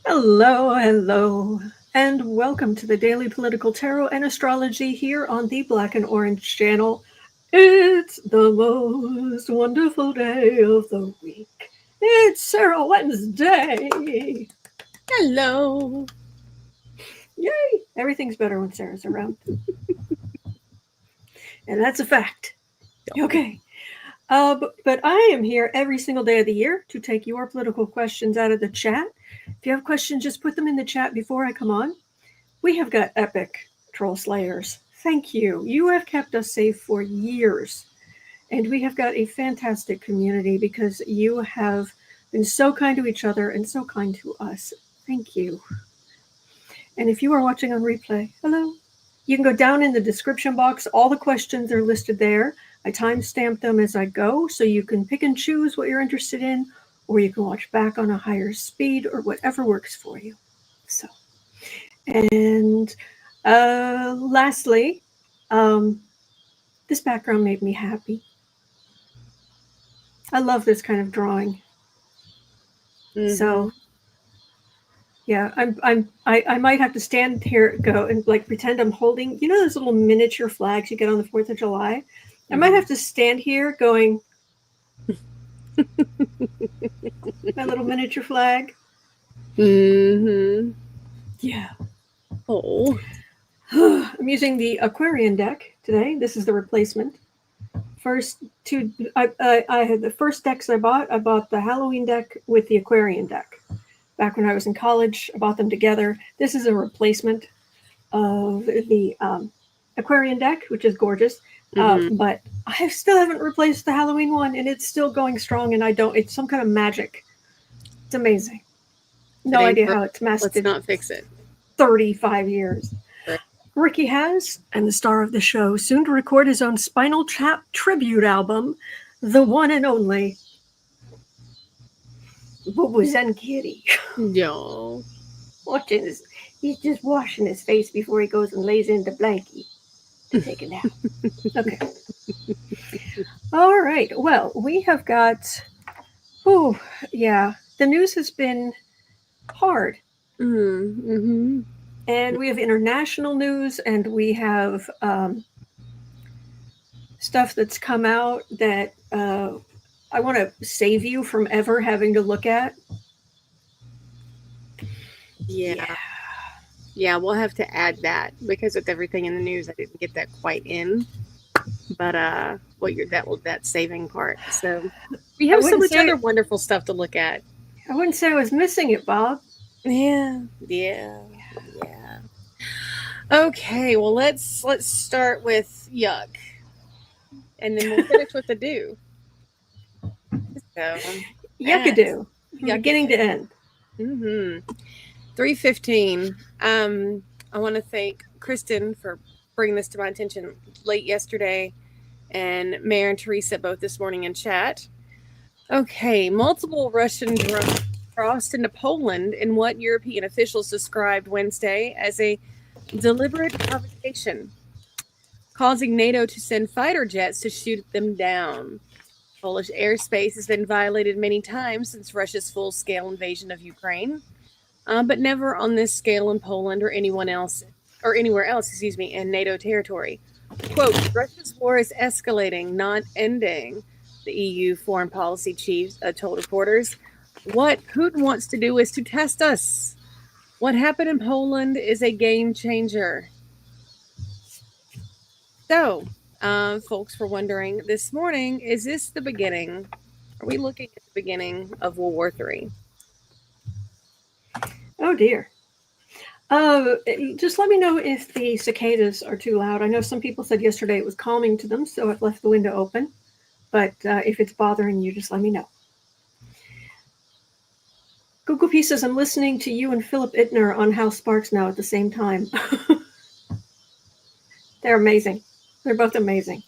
Hello, hello, and welcome to the Daily Political Tarot and Astrology here on the Black and Orange channel. It's the most wonderful day of the week. It's Sarah Wednesday. Hello. Yay! Everything's better when Sarah's around. And that's a fact. Okay. But I am here every single day of the year to take your political questions out of the chat. If you have questions, just put them in the chat before I come on. We have got epic troll slayers. Thank you. You have kept us safe for years. And we have got a fantastic community because you have been so kind to each other and so kind to us. Thank you. And if you are watching on replay, hello. You can go down in the description box. All the questions are listed there. I timestamp them as I go, so you can pick and choose what you're interested in, or you can watch back on a higher speed, or whatever works for you. So, and lastly, this background made me happy. I love this kind of drawing. Mm-hmm. So, yeah, I might have to stand here, go and like pretend I'm holding, you know, those little miniature flags you get on the 4th of July. I might have to stand here going, my little miniature flag. Mm-hmm. Yeah. Oh. I'm using the Aquarian deck today. This is the replacement. First two, I had the first decks I bought the Halloween deck with the Aquarian deck. Back when I was in college, I bought them together. This is a replacement of the Aquarian deck, which is gorgeous. But I still haven't replaced the Halloween one, and it's still going strong. And it's some kind of magic. It's amazing. No idea how it's mastered. Let's not fix it. 35 years. Right. Ricky has, and the star of the show, soon to record his own Spinal Tap tribute album, the one and only Zen Kitty. No. Watching this, he's just washing his face before he goes and lays in the blankie to take a nap. Okay. All right. Well, we have got. Oh, yeah. The news has been hard. Mm-hmm. And we have international news, and we have stuff that's come out that I want to save you from ever having to look at. Yeah, we'll have to add that because with everything in the news, I didn't get that quite in. But that saving part. So we have so much other wonderful stuff to look at. I wouldn't say I was missing it, Bob. Yeah. Okay, well let's start with yuck, and then we'll finish with the do. So yuckadoo, beginning to end. 3:15. I want to thank Kristen for bringing this to my attention late yesterday, and Mayor and Teresa both this morning in chat. Okay, multiple Russian drones crossed into Poland in what European officials described Wednesday as a deliberate provocation, causing NATO to send fighter jets to shoot them down. Polish airspace has been violated many times since Russia's full-scale invasion of Ukraine, but never on this scale in Poland or anywhere else, in NATO territory. Quote, Russia's war is escalating, not ending, the EU foreign policy chief told reporters. What Putin wants to do is to test us. What happened in Poland is a game changer. So, folks were wondering this morning, is this the beginning? Are we looking at the beginning of World War III? Oh, dear. Just let me know if the cicadas are too loud. I know some people said yesterday it was calming to them, so I've left the window open. But if it's bothering you, just let me know. Google P says, I'm listening to you and Philip Ittner on House Sparks now at the same time. They're amazing. They're both amazing.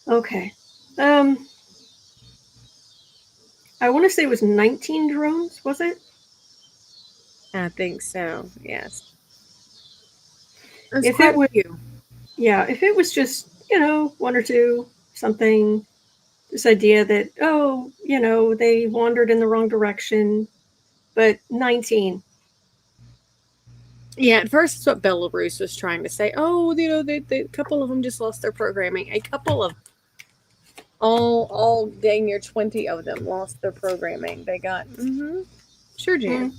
Okay. I want to say it was 19 drones, was it? I think so, yes. If it was just, one or two, something, this idea that, they wandered in the wrong direction, but 19. Yeah, at first it's what Belarus was trying to say. Oh, you know, a couple of them just lost their programming. A couple of all dang near 20 of them lost their programming. They got sure, Jan.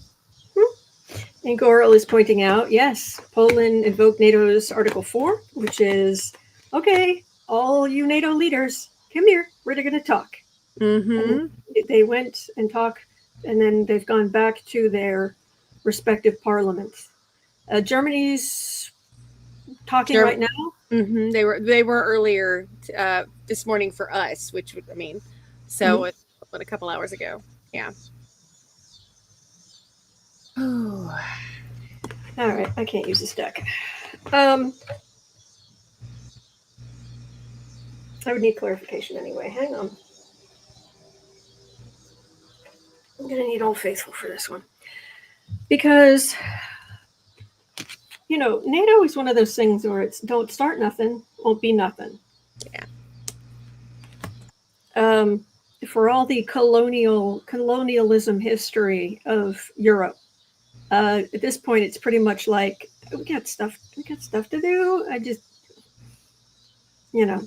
And Gorel is pointing out, yes, Poland invoked NATO's Article 4, which is, okay, all you NATO leaders, come here, we're going to talk. And they went and talked, and then they've gone back to their respective parliaments. Germany's talking right now. They were earlier this morning for us, which would, I mean, so what, a couple hours ago. Yeah. Oh. All right, I can't use this deck. I would need clarification anyway. Hang on. I'm going to need Old Faithful for this one. Because, you know, NATO is one of those things where it's don't start nothing, won't be nothing. Yeah. For all the colonialism history of Europe, at this point, it's pretty much like, we got stuff to do. I just, you know.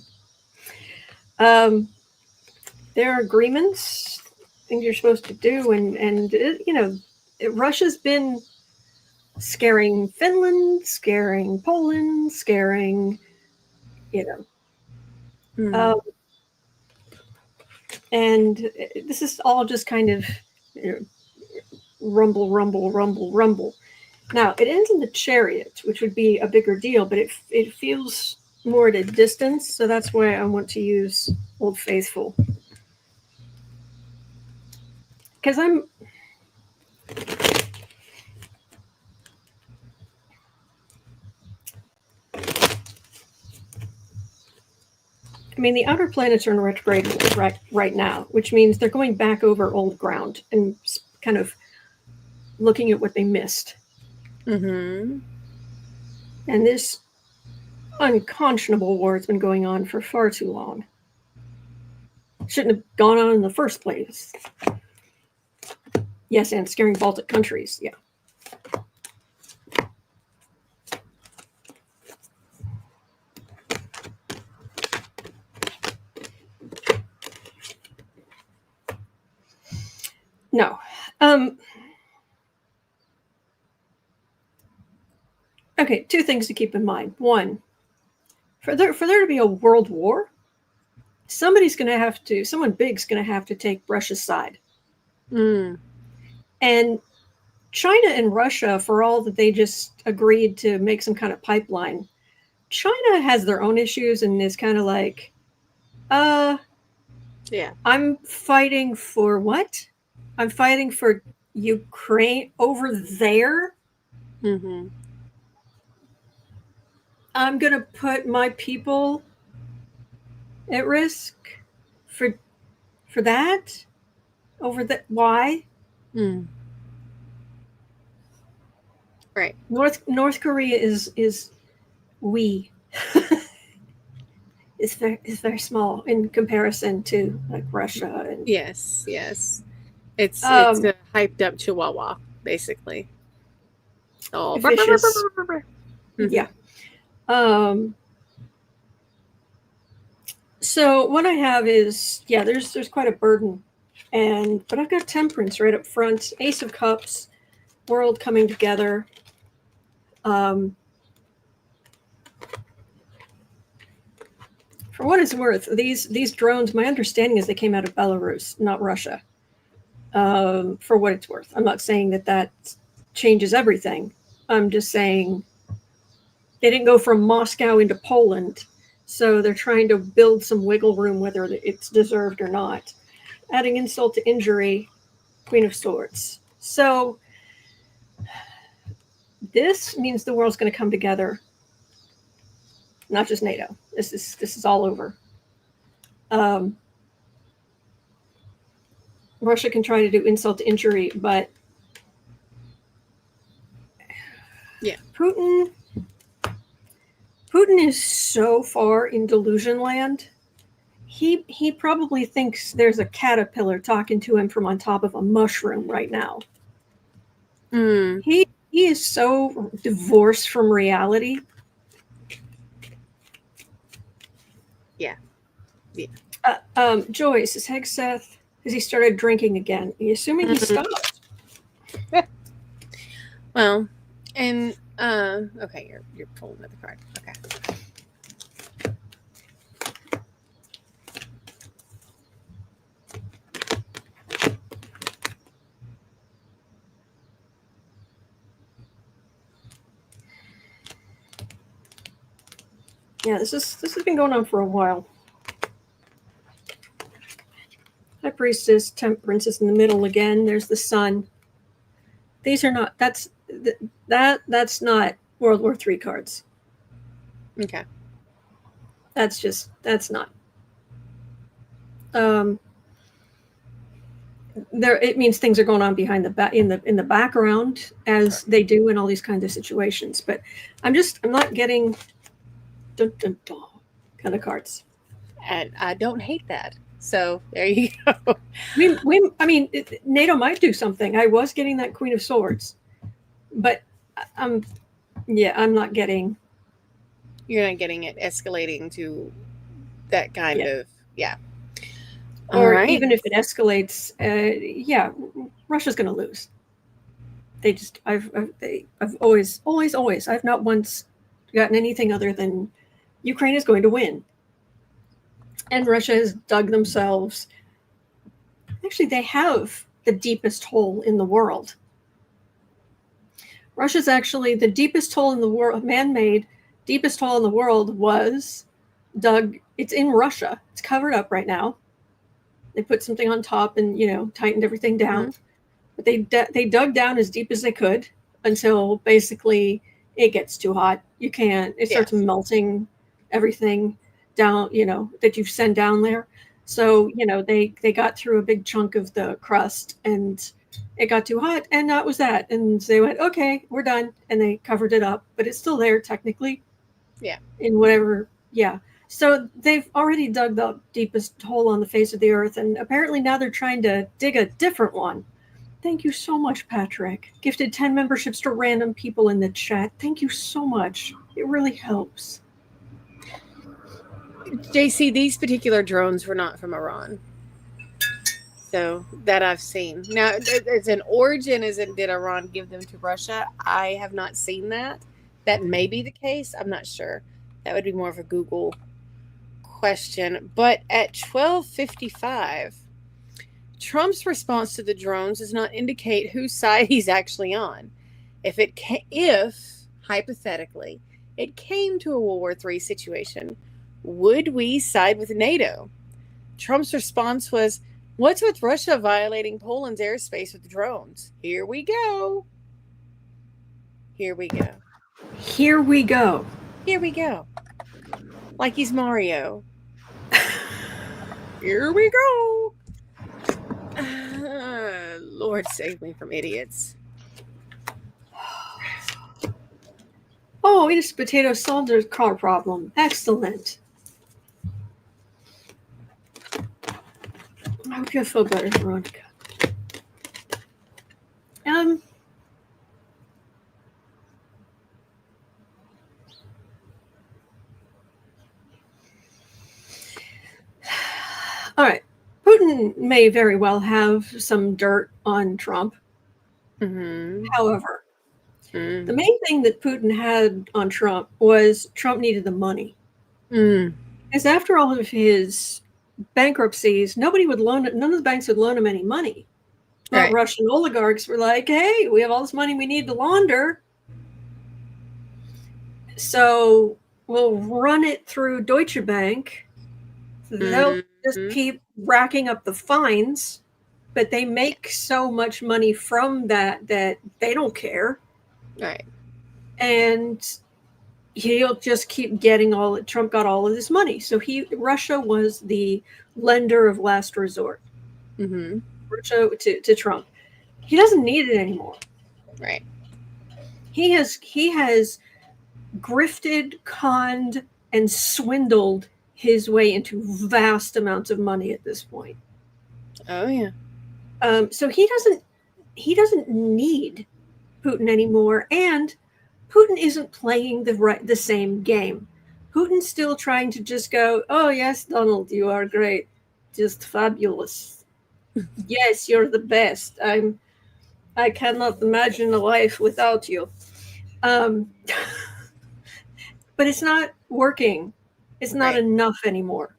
There are agreements, things you're supposed to do, and you know, Russia's been scaring Finland, scaring Poland, scaring, you know. And this is all just kind of, you know, rumble, rumble, rumble, rumble. Now, it ends in the Chariot, which would be a bigger deal, but it feels more at a distance, so that's why I want to use Old Faithful. Because I mean, the outer planets are in retrograde right now, which means they're going back over old ground and kind of looking at what they missed. And this unconscionable war has been going on for far too long. Shouldn't have gone on in the first place. Yes, and scaring Baltic countries, yeah. No. Okay, two things to keep in mind. One, for there to be a world war, someone big's going to have to take Russia's side. And China and Russia, for all that they just agreed to make some kind of pipeline, China has their own issues and is kind of like, yeah, I'm fighting for what? I'm fighting for Ukraine over there. I'm going to put my people at risk for that? Over that? Why? Right. North Korea is wee. It's very small in comparison to like Russia. And yes. It's a hyped up chihuahua, basically. Oh, vicious. Yeah. So what I have is, yeah, there's quite a burden, but I've got Temperance right up front, Ace of Cups, world coming together. For what it's worth, these drones, my understanding is they came out of Belarus, not Russia. For what it's worth, I'm not saying that changes everything. I'm just saying they didn't go from Moscow into Poland. So they're trying to build some wiggle room, whether it's deserved or not. Adding insult to injury, Queen of Swords. So this means the world's going to come together. Not just NATO. This is all over. Russia can try to do insult to injury, but yeah, Putin is so far in delusion land. He probably thinks there's a caterpillar talking to him from on top of a mushroom right now. Mm. He is so divorced from reality. Yeah. Joyce, is Hegseth, has he started drinking again? Are you assuming he stopped? Well, and okay, you're pulling another card. Okay. Yeah, this has been going on for a while. High Priestess, Temperance is in the middle again. There's the Sun. These are not. That's not World War III cards. Okay. That's not. There, it means things are going on behind the back in the background, as they do in all these kinds of situations. But I'm not getting dun, dun, dun, kind of cards. And I don't hate that. So there you go. I mean, NATO might do something. I was getting that Queen of Swords, but I'm not getting. You're not getting it escalating to that kind of, yeah. Or even if it escalates, Russia's going to lose. I've always, I've not once gotten anything other than Ukraine is going to win. And Russia has dug themselves. Actually, they have the deepest hole in the world. Russia's actually the deepest hole in the world, man-made deepest hole in the world was dug. It's in Russia. It's covered up right now. They put something on top and, tightened everything down. But they dug down as deep as they could until basically it gets too hot. You can't. It starts melting everything down, that you send down there. So, they got through a big chunk of the crust and it got too hot, and that was that. And they went, okay, we're done. And they covered it up, but it's still there technically. Yeah. In whatever, yeah. So they've already dug the deepest hole on the face of the earth, and apparently now they're trying to dig a different one. Thank you so much, Patrick. Gifted 10 memberships to random people in the chat. Thank you so much. It really helps. JC, these particular drones were not from Iran. So that I've seen. Now, as an origin, did Iran give them to Russia? I have not seen that. That may be the case. I'm not sure. That would be more of a Google question. But at 12:55, Trump's response to the drones does not indicate whose side he's actually on. If hypothetically it came to a World War III situation, would we side with NATO? Trump's response was, "What's with Russia violating Poland's airspace with drones? Here we go. Here we go. Here we go. Here we go." Like he's Mario. Here we go. Lord save me from idiots. Oh, it is potato solved their car problem. Excellent. I hope you feel better, Veronica. All right. Putin may very well have some dirt on Trump. Mm-hmm. However, the main thing that Putin had on Trump was Trump needed the money. Because after all of his bankruptcies, none of the banks would loan him any money. But Right. Russian oligarchs were like, hey, we have all this money we need to launder. So we'll run it through Deutsche Bank. They'll just keep racking up the fines, but they make so much money from that they don't care. Right. And he'll just keep getting Trump got all of this money. So Russia was the lender of last resort. Mm-hmm. Russia to Trump. He doesn't need it anymore. Right. He has grifted, conned, and swindled his way into vast amounts of money at this point. Oh yeah. So he doesn't need Putin anymore, and Putin isn't playing the same game. Putin's still trying to just go, oh yes, Donald, you are great, just fabulous. Yes, you're the best. I cannot imagine a life without you. But it's not working. It's not enough anymore,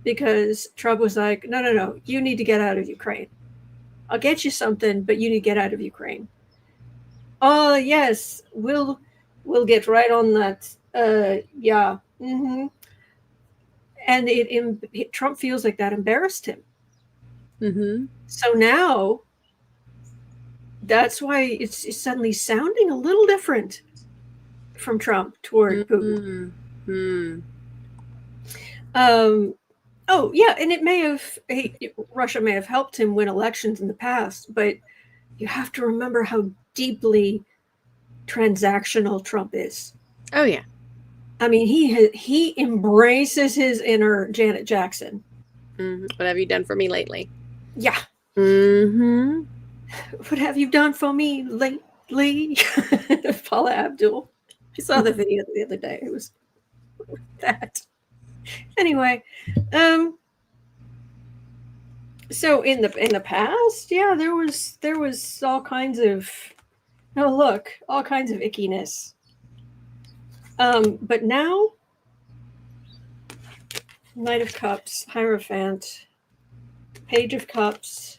because Trump was like, no, you need to get out of Ukraine. I'll get you something, but you need to get out of Ukraine. Oh yes, we'll get right on that. Yeah. Mm-hmm. And Trump feels like that embarrassed him. Mm-hmm. So now that's why it's suddenly sounding a little different from Trump toward Putin. Mm-hmm. Oh yeah, and Russia may have helped him win elections in the past, but you have to remember how deeply transactional Trump is. Oh yeah. I mean, he embraces his inner Janet Jackson. Mm-hmm. What have you done for me lately? Yeah. Mm-hmm. What have you done for me lately? Paula Abdul. I saw the video the other day. It was that. Anyway, so in the past, yeah, there was all kinds of all kinds of ickiness. But now, Knight of Cups, Hierophant, Page of Cups,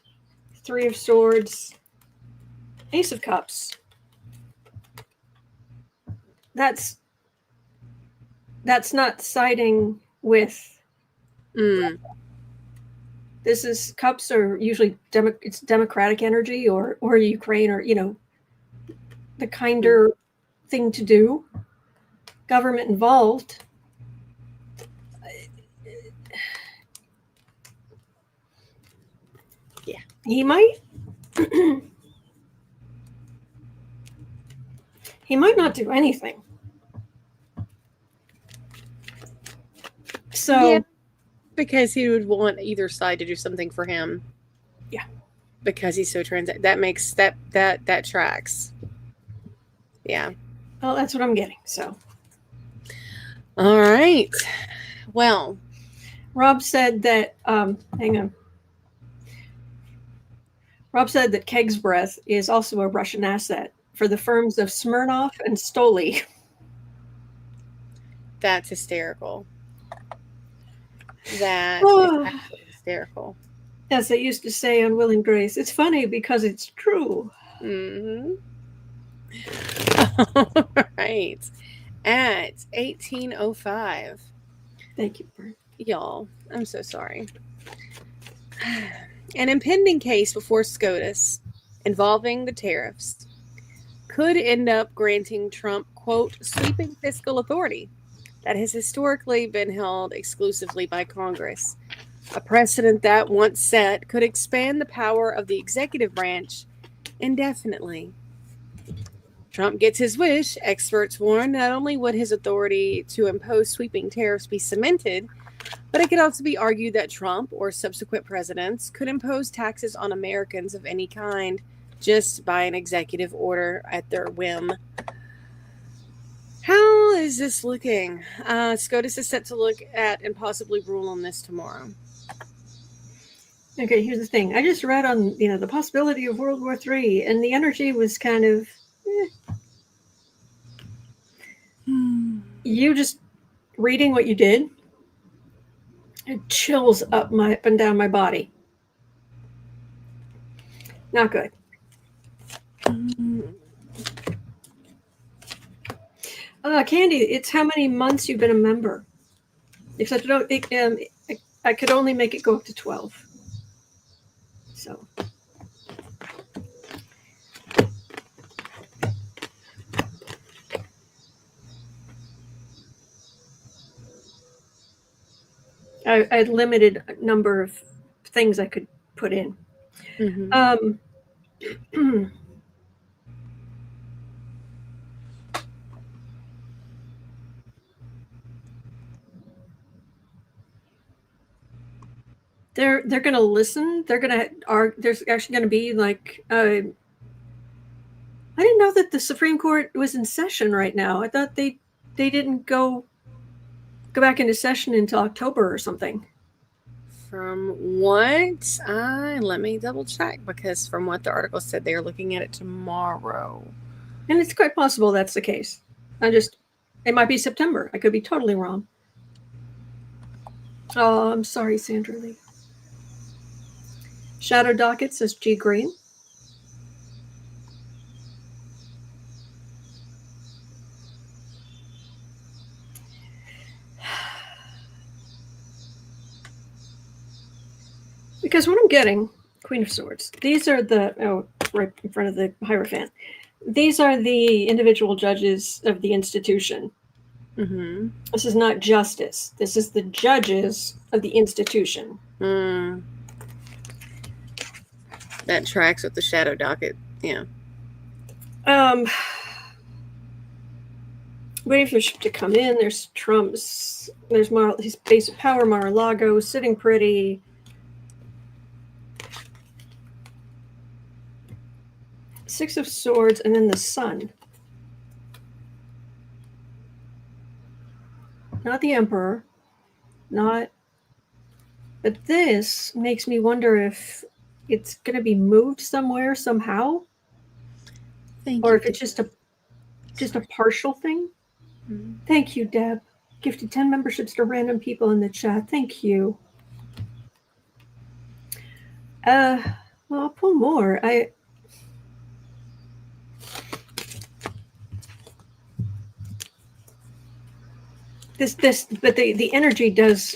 Three of Swords, Ace of Cups. That's not siding with. This is cups are usually it's democratic energy or Ukraine, or the kinder thing to do. Government involved. Yeah, he might. He might not do anything. So, yeah, because he would want either side to do something for him. Yeah, because he's so that makes that tracks. Yeah. Well, that's what I'm getting. So, all right. Well, Rob said that. Hang on. Rob said that Keg's Breath is also a Russian asset for the firms of Smirnoff and Stoli. That's hysterical. That is actually hysterical. As they used to say on Will and Grace, it's funny because it's true. Mm-hmm. All right. At 18:05. Thank you, Bert. Y'all, I'm so sorry. An impending case before SCOTUS involving the tariffs could end up granting Trump, quote, sweeping fiscal authority that has historically been held exclusively by Congress. A precedent that, once set, could expand the power of the executive branch indefinitely. Trump gets his wish. Experts warn not only would his authority to impose sweeping tariffs be cemented, but it could also be argued that Trump or subsequent presidents could impose taxes on Americans of any kind just by an executive order at their whim. How is this looking? SCOTUS is set to look at and possibly rule on this tomorrow. Okay, here's the thing. I just read on the possibility of World War III, and the energy was kind of. You just reading what you did, it chills up and down my body. Not good. Candy, it's how many months you've been a member. Except I could only make it go up to 12. So. I had limited number of things I could put in. Mm-hmm. They're going to listen. They're going to there's actually going to be like I didn't know that the Supreme Court was in session right now. I thought they didn't go back into session until October or something. From what let me double check, because from what the article said, they're looking at it tomorrow. And it's quite possible that's the case. It might be September. I could be totally wrong. Oh, I'm sorry, Sandra Lee. Shadow Docket says G. Green. Because what I'm getting, Queen of Swords, these are right in front of the Hierophant. These are the individual judges of the institution. Mm-hmm. This is not justice. This is the judges of the institution. That tracks with the Shadow Docket. Yeah. Waiting for the ship to come in. There's Trump's. There's his base of power, Mar-a-Lago, sitting pretty. Six of Swords, and then the Sun. Not the Emperor. But this makes me wonder if it's going to be moved somewhere somehow, or if it's just a partial thing. Mm-hmm. Thank you, Deb. Gifted 10 memberships to random people in the chat. Thank you. Well, I'll pull more. But the energy does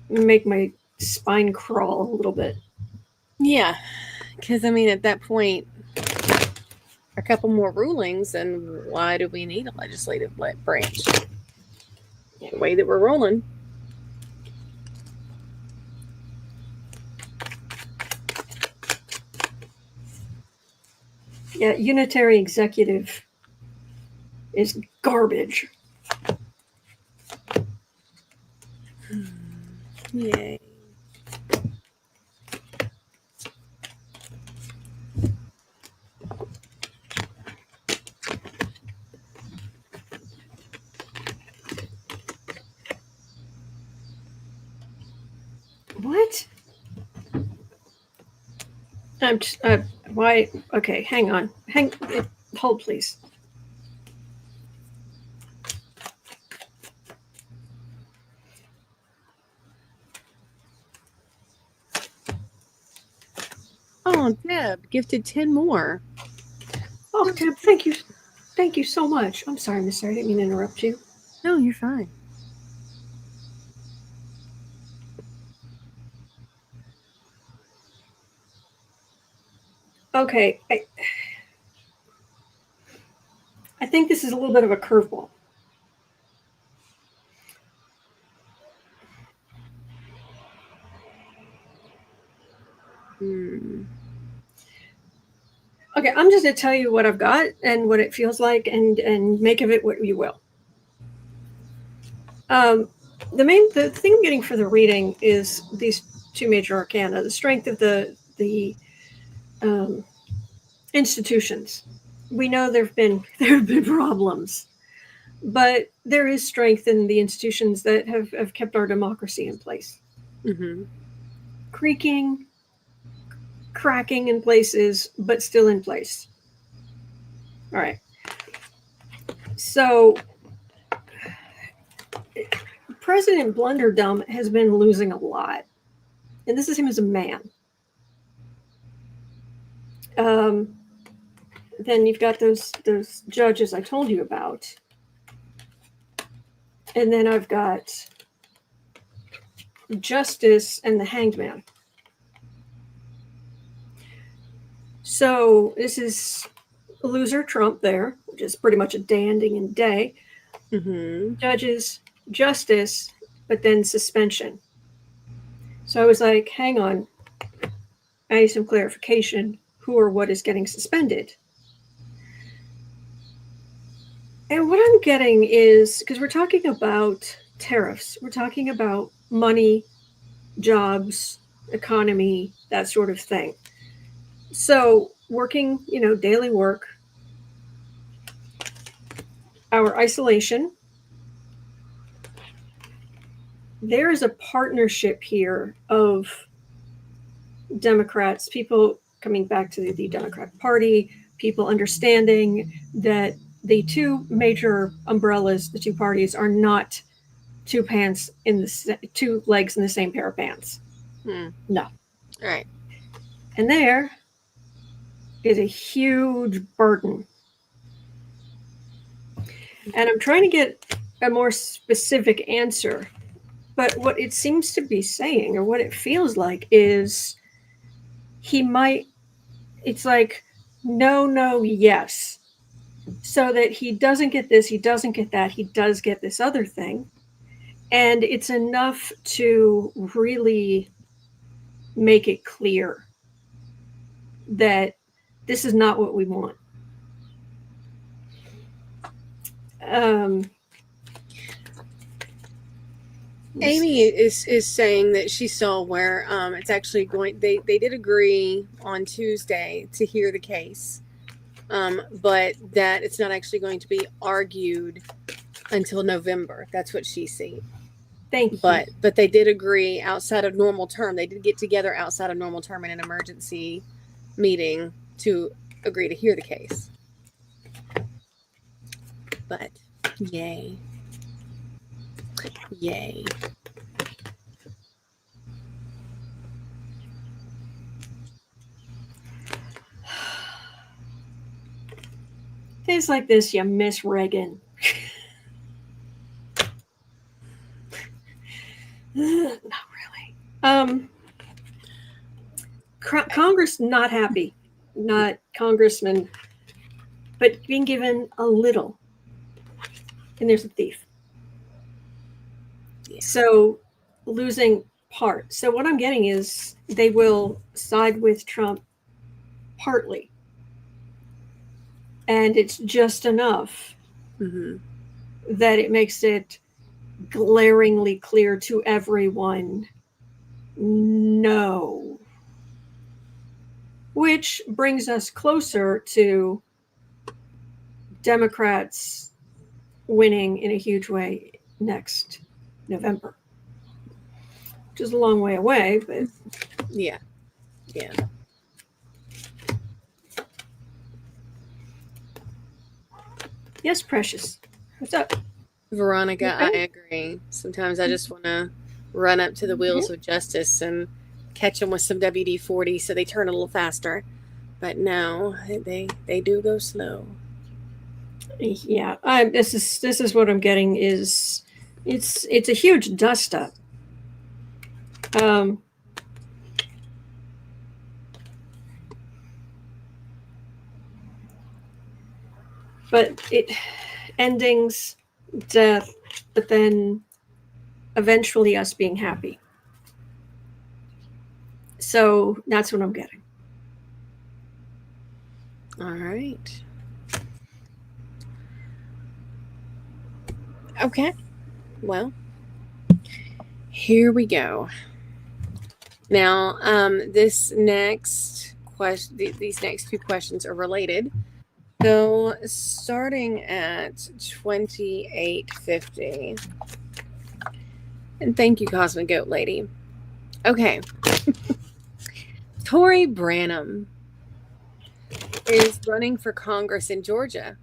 make my spine crawl a little bit. Yeah, because I mean, at that point, a couple more rulings, and why do we need a legislative branch? The way that we're rolling. Yeah, unitary executive is garbage. Yay. What? Why? Okay, hang on. Hold, please. Oh, Deb, gifted 10 more. Oh, Deb, thank you. Thank you so much. I'm sorry, Miss Sarah. I didn't mean to interrupt you. No, you're fine. Okay. I think this is a little bit of a curveball. Okay, I'm just going to tell you what I've got and what it feels like, and make of it what you will. The thing I'm getting for the reading is these two major arcana: the strength of the institutions. We know there have been problems, but there is strength in the institutions that have kept our democracy in place. Mm-hmm. Creaking, cracking in places, but still in place. All right. So President Blunderdum has been losing a lot. And this is him as a man. Then you've got those judges I told you about. And then I've got Justice and the Hanged Man. So this is loser Trump there, which is pretty much a day ending in day. Mm-hmm. Judges, justice, but then suspension. So I was like, hang on. I need some clarification. Who or what is getting suspended? And what I'm getting is, because we're talking about tariffs, we're talking about money, jobs, economy, that sort of thing. So working, daily work, our isolation. There is a partnership here of Democrats, people coming back to the Democratic Party, people understanding that the two major umbrellas, the two parties, are not two legs in the same pair of pants. No. All right. And there is a huge burden. And I'm trying to get a more specific answer, but what it seems to be saying, or what it feels like, is it's like, no, yes. So that he doesn't get this, he doesn't get that, he does get this other thing. And it's enough to really make it clear that this is not what we want. Amy is saying that she saw where it's actually going. They did agree on Tuesday to hear the case, but that it's not actually going to be argued until November. That's what she said. Thank you. But they did agree outside of normal term. They did get together outside of normal term in an emergency meeting to agree to hear the case. But yay. Things like this, you miss Reagan. Not really. Congress not happy, not congressman, but being given a little, and there's a thief. Yeah. So losing part. So what I'm getting is they will side with Trump partly, and it's just enough that it makes it glaringly clear to everyone, no. Which brings us closer to Democrats winning in a huge way next November. Which is a long way away, but yeah. Yes, Precious. What's up? Veronica, I agree. Sometimes I just want to run up to the wheels of justice and catch them with some WD-40 so they turn a little faster. But no, they do go slow. Yeah, this is what I'm getting is it's a huge dust up. But it endings, death, but then eventually us being happy. So that's what I'm getting. All right. Okay. Well, here we go. Now, these next two questions are related. So, starting at 2850. And thank you, Cosmic Goat Lady. Okay. Tori Branum is running for Congress in Georgia.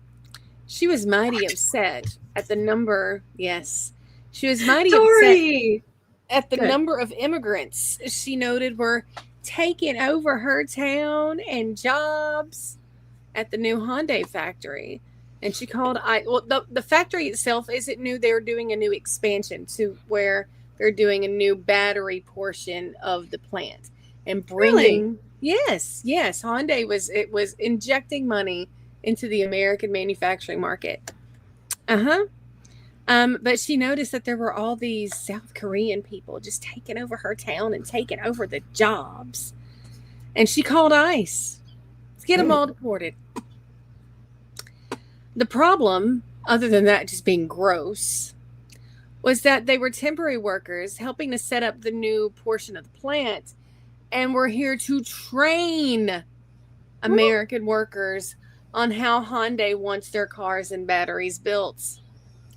She was mighty upset at the number. Yes. She was mighty upset at the number of immigrants she noted were taking over her town and jobs at the new Hyundai factory. And she called the factory itself isn't new. They're doing a new expansion to where they're doing a new battery portion of the plant and bringing. Yes. Hyundai was injecting money into the American manufacturing market. But she noticed that there were all these South Korean people just taking over her town and taking over the jobs. And she called ICE. Let's get them all deported. The problem, other than that just being gross, was that they were temporary workers helping to set up the new portion of the plant and were here to train American workers on how Hyundai wants their cars and batteries built.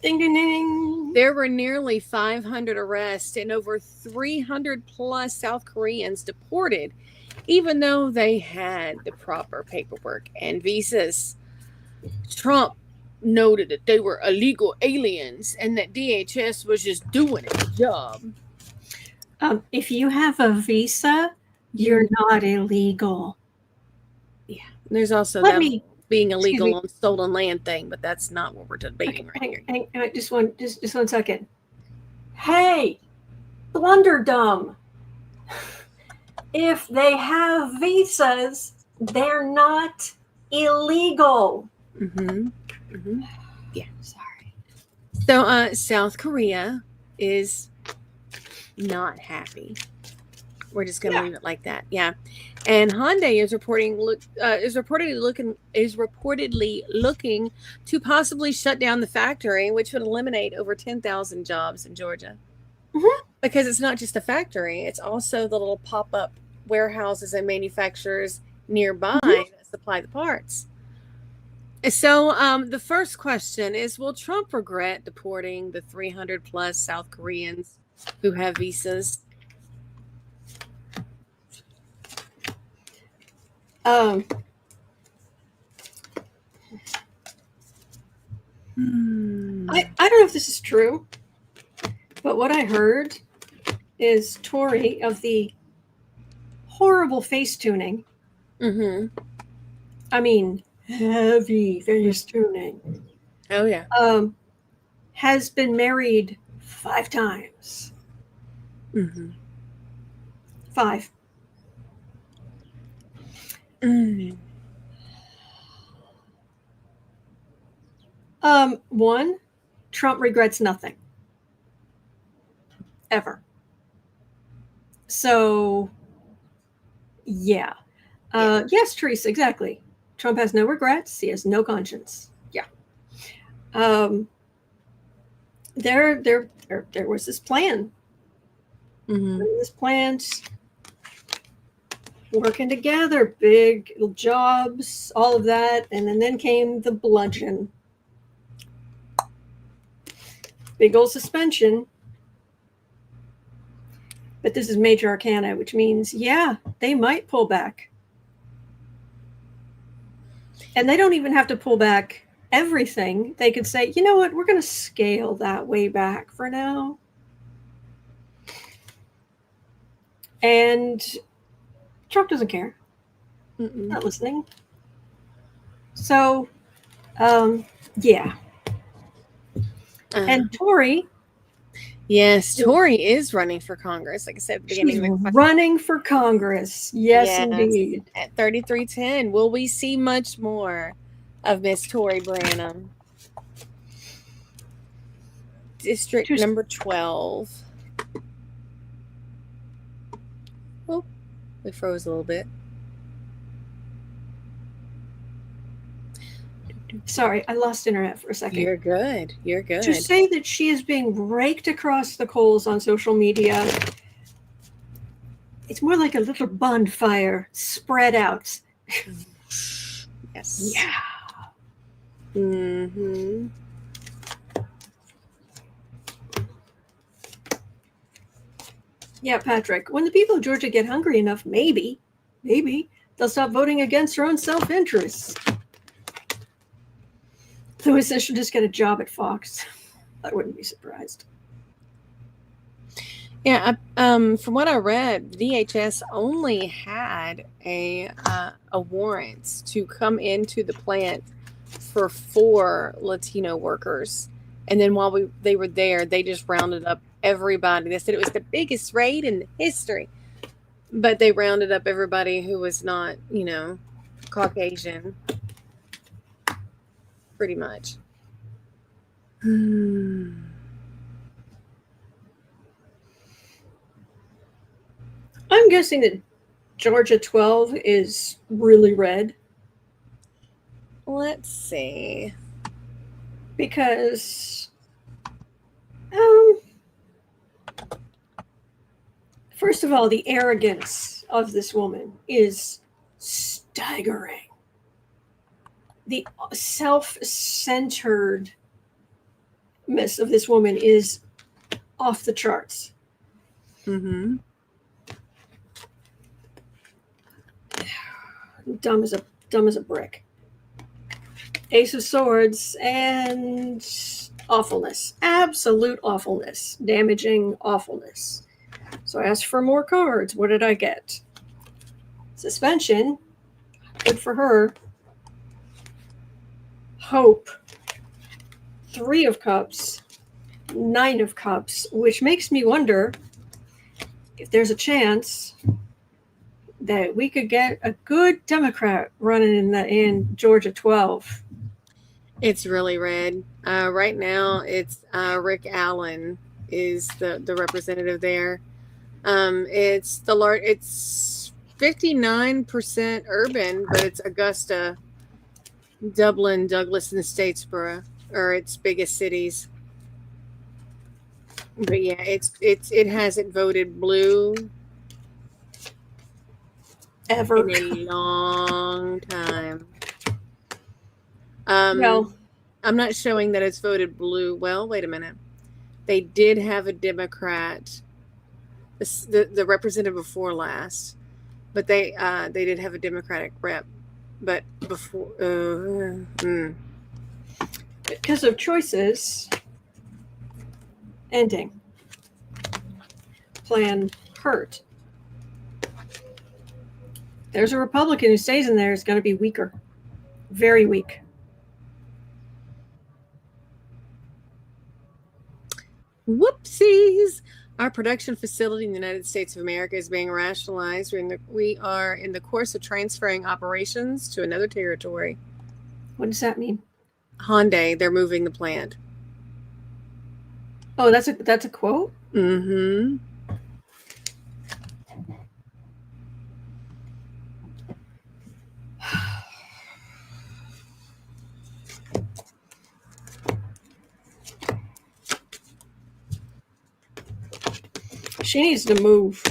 Ding, ding, ding. There were nearly 500 arrests and over 300 plus South Koreans deported, even though they had the proper paperwork and visas. Trump noted that they were illegal aliens and that DHS was just doing its job. If you have a visa, you're not illegal. Yeah, there's also being illegal on stolen land thing, but that's not what we're debating right here. Just one second. Hey, blunderdum. If they have visas, they're not illegal. Yeah, sorry. So, South Korea is not happy. We're just going to leave it like that. Yeah. And Hyundai is reportedly looking to possibly shut down the factory, which would eliminate over 10,000 jobs in Georgia. Because it's not just a factory, it's also the little pop-up warehouses and manufacturers nearby that supply the parts. So the first question is, will Trump regret deporting the 300 plus South Koreans who have visas? I don't know if this is true, but what I heard is Tori of the horrible face tuning. I mean, heavy face tuning. Oh, yeah. Has been married 5 times. 5. One, Trump regrets nothing. Ever. So, yeah. Yes, Teresa, exactly. Trump has no regrets. He has no conscience. Yeah. There was this plan. This plan's working together, big jobs, all of that, and then came the bludgeon. Big old suspension. But this is major arcana, which means, they might pull back. And they don't even have to pull back everything. They could say, you know what, we're going to scale that way back for now. And Trump doesn't care. Not listening. So, yeah. And Tori. Yes, Tori is running for Congress. Like I said at the beginning. She's running for Congress. Yes, indeed. At 3310. Will we see much more of Miss Tori Branum? District number 12. Oh, we froze a little bit. Sorry, I lost internet for a second. You're good. You're good. To say that she is being raked across the coals on social media, it's more like a little bonfire spread out. Yes. Yeah. Yeah, Patrick, when the people of Georgia get hungry enough, maybe they'll stop voting against their own self-interests. Louis says she'll just get a job at Fox. I wouldn't be surprised. Yeah, from what I read, DHS only had a warrant to come into the plant for 4 Latino workers, and then while they were there, they just rounded up everybody. They said it was the biggest raid in history, but they rounded up everybody who was not, Caucasian. Pretty much. I'm guessing that Georgia 12 is really red. Let's see. Because, first of all, the arrogance of this woman is staggering. the self-centeredness of this woman is off the charts. Mm-hmm. Dumb as a brick. Ace of Swords and awfulness. Absolute awfulness. Damaging awfulness. So I asked for more cards. What did I get? Suspension. Good for her. Hope. 3 of Cups. 9 of Cups. Which makes me wonder if there's a chance that we could get a good Democrat running in Georgia 12. It's really red. Right now, it's Rick Allen is the representative there. It's 59% urban, but it's Augusta, Dublin, Douglas, and Statesboro are its biggest cities. But yeah, it hasn't voted blue Ever. in a long time. Well, I'm not showing that it's voted blue. Well, wait a minute. They did have a Democrat, the representative before last, but they did have a Democratic rep. But before, because of choices, ending. Plan hurt. There's a Republican who stays in there is going to be weaker. Very weak. Whoopsies! Our production facility in the United States of America is being rationalized. We are in the course of transferring operations to another territory. What does that mean? Hyundai, they're moving the plant. Oh, that's a quote? Mm-hmm. She needs to move.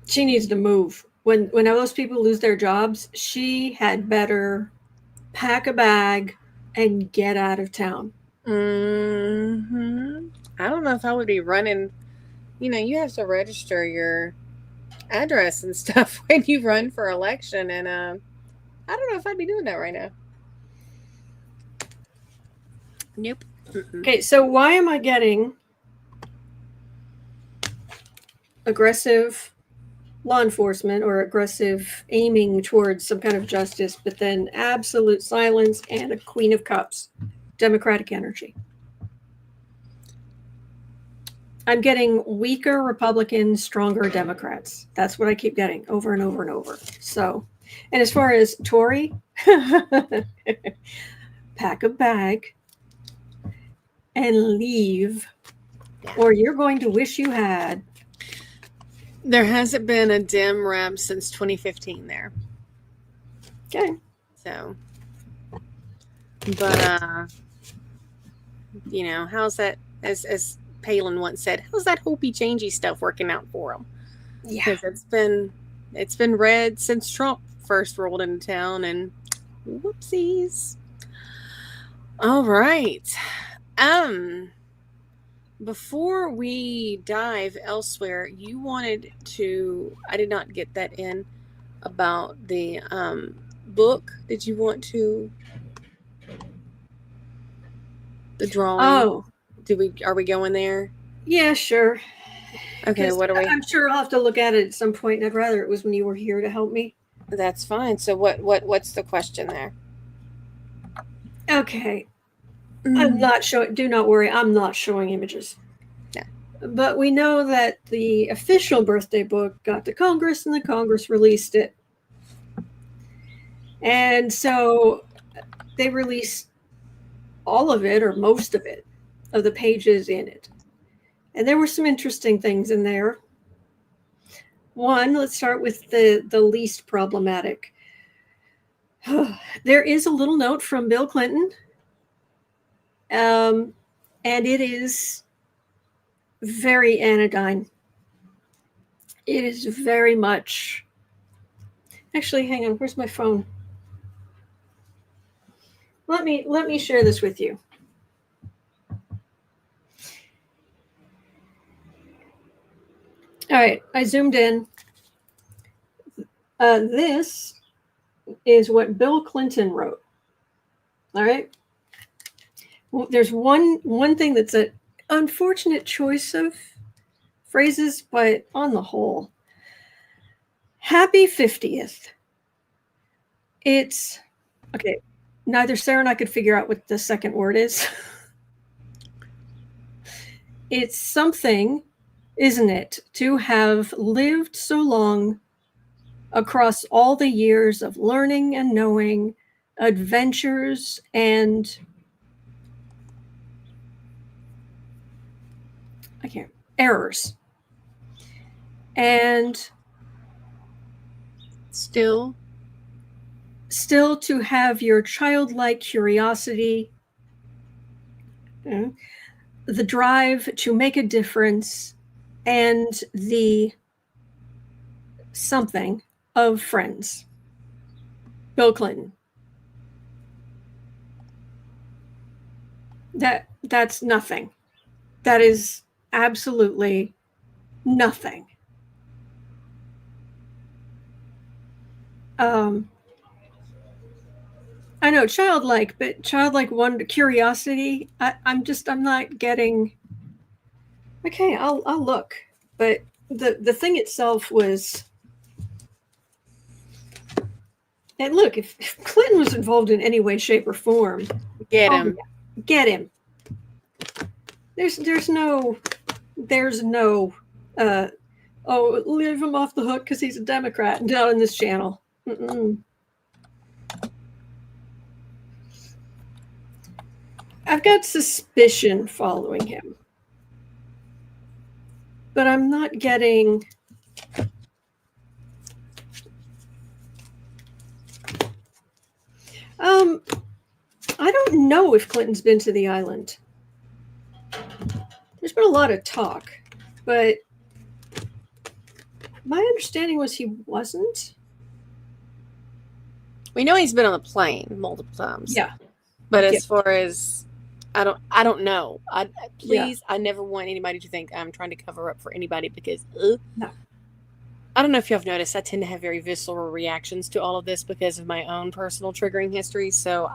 She needs to move. When those people lose their jobs, she had better pack a bag and get out of town. Mm-hmm. I don't know if I would be running. You have to register your address and stuff when you run for election, and I don't know if I'd be doing that right now. Nope. Mm-mm. Okay, so why am I getting aggressive law enforcement or aggressive aiming towards some kind of justice, but then absolute silence and a Queen of Cups, Democratic energy? I'm getting weaker Republicans, stronger Democrats. That's what I keep getting over and over and over. So, and as far as Tori, pack a bag and leave, or you're going to wish you had. There hasn't been a Dem rep since 2015 there. Okay. So, but how's that? As Palin once said, how's that hopey changey stuff working out for them? Yeah, because it's been red since Trump first rolled into town, and whoopsies. All right. Before we dive elsewhere, you wanted to, I did not get that in about the book. Did you want to, the drawing? Oh, are we going there? yeah, sure. Okay, what are we? I'm sure I'll have to look at it at some point, and I'd rather it was when you were here to help me. That's fine. So what's the question there? Okay. I'm not showing, do not worry, I'm not showing images. No. But we know that the official birthday book got to Congress and the Congress released it. And so they released all of it or most of it, of the pages in it. And there were some interesting things in there. One, let's start with the least problematic. There is a little note from Bill Clinton. And it is very anodyne. It is very much. Actually, hang on. Where's my phone? let me share this with you. All right, I zoomed in. This is what Bill Clinton wrote. All right. Well, there's one thing that's an unfortunate choice of phrases, but on the whole, happy 50th. It's okay. Neither Sarah and I could figure out what the second word is. It's something, isn't it, to have lived so long across all the years of learning and knowing, adventures and errors. And Still to have your childlike curiosity, the drive to make a difference, and the something of friends. Bill Clinton. That's nothing. That is absolutely nothing. I know childlike, but childlike one curiosity. I'm not getting. Okay, I'll look, but the thing itself was. And look, if Clinton was involved in any way, shape, or form, get him. Yeah, get him. There's no. Leave him off the hook because he's a Democrat. Not on this channel. Mm-mm. I've got suspicion following him, but I'm not getting. I don't know if Clinton's been to the island. There's been a lot of talk, but my understanding was he wasn't. We know he's been on the plane multiple times. Yeah. But as far as I don't know. Please, I never want anybody to think I'm trying to cover up for anybody because no. I don't know if y'all have noticed, I tend to have very visceral reactions to all of this because of my own personal triggering history. So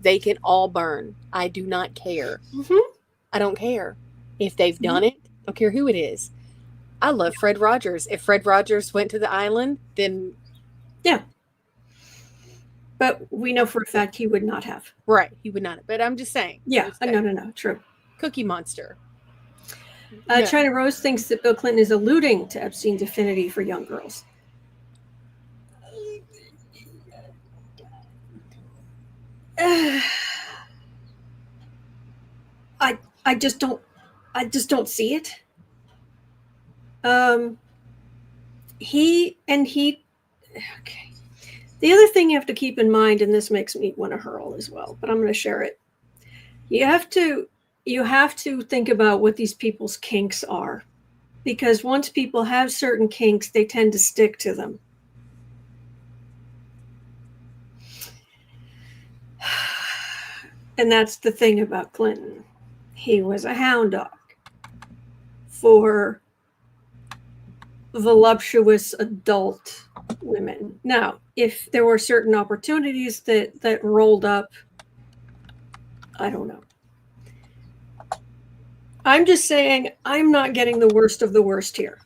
they can all burn. I do not care. Mm-hmm. I don't care. If they've done it, I don't care who it is. I love Fred Rogers. If Fred Rogers went to the island, then... Yeah. But we know for a fact he would not have. Right. He would not have. But I'm just saying. Yeah. No. True. Cookie Monster. No. China Rose thinks that Bill Clinton is alluding to Epstein's affinity for young girls. I just don't see it. Okay. The other thing you have to keep in mind, and this makes me want to hurl as well, but I'm going to share it. You have to think about what these people's kinks are, because once people have certain kinks, they tend to stick to them. And that's the thing about Clinton. He was a hound dog for voluptuous adult women. Now, if there were certain opportunities that rolled up, I don't know. I'm just saying I'm not getting the worst of the worst here.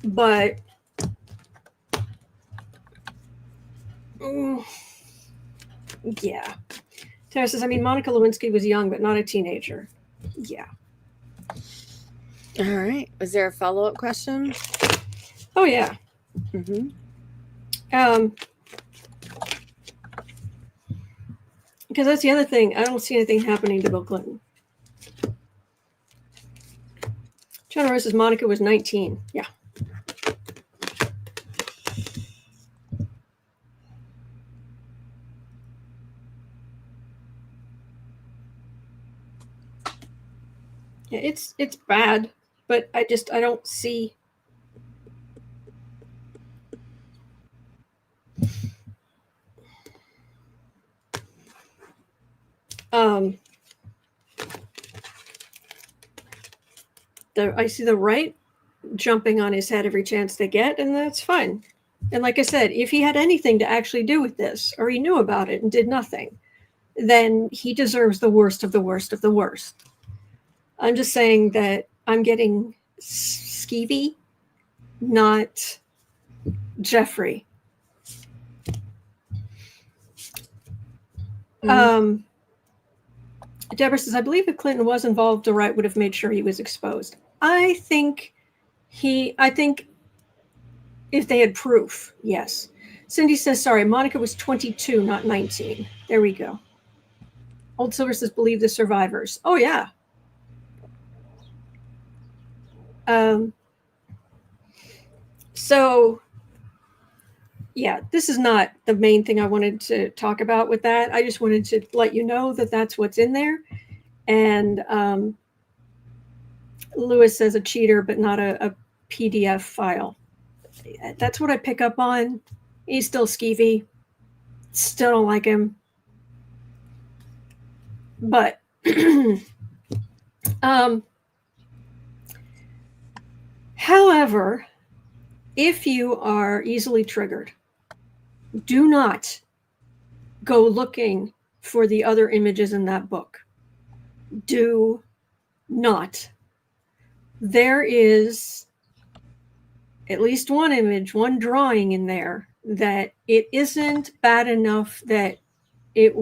But yeah. Tara says, I mean, Monica Lewinsky was young, but not a teenager. Yeah. All right. Was there a follow-up question? Oh, yeah. Mm-hmm. Because that's the other thing. I don't see anything happening to Bill Clinton. China Rose says Monica was 19. Yeah. Yeah, it's bad, but I don't see. I see the right jumping on his head every chance they get, and that's fine. And like I said, if he had anything to actually do with this, or he knew about it and did nothing, then he deserves the worst of the worst of the worst. I'm just saying that I'm getting skeevy, not Jeffrey. Mm-hmm. Deborah says, I believe if Clinton was involved, the right would have made sure he was exposed. I think if they had proof, yes. Cindy says, sorry, Monica was 22, not 19. There we go. Old Silver says, believe the survivors. Oh, yeah. So, yeah, this is not the main thing I wanted to talk about with that. I just wanted to let you know that that's what's in there. And Lewis says a cheater, but not a PDF file. That's what I pick up on. He's still skeevy. Still don't like him. But however, if you are easily triggered, do not go looking for the other images in that book. Do not. There is at least one image, one drawing in there that it isn't bad enough that it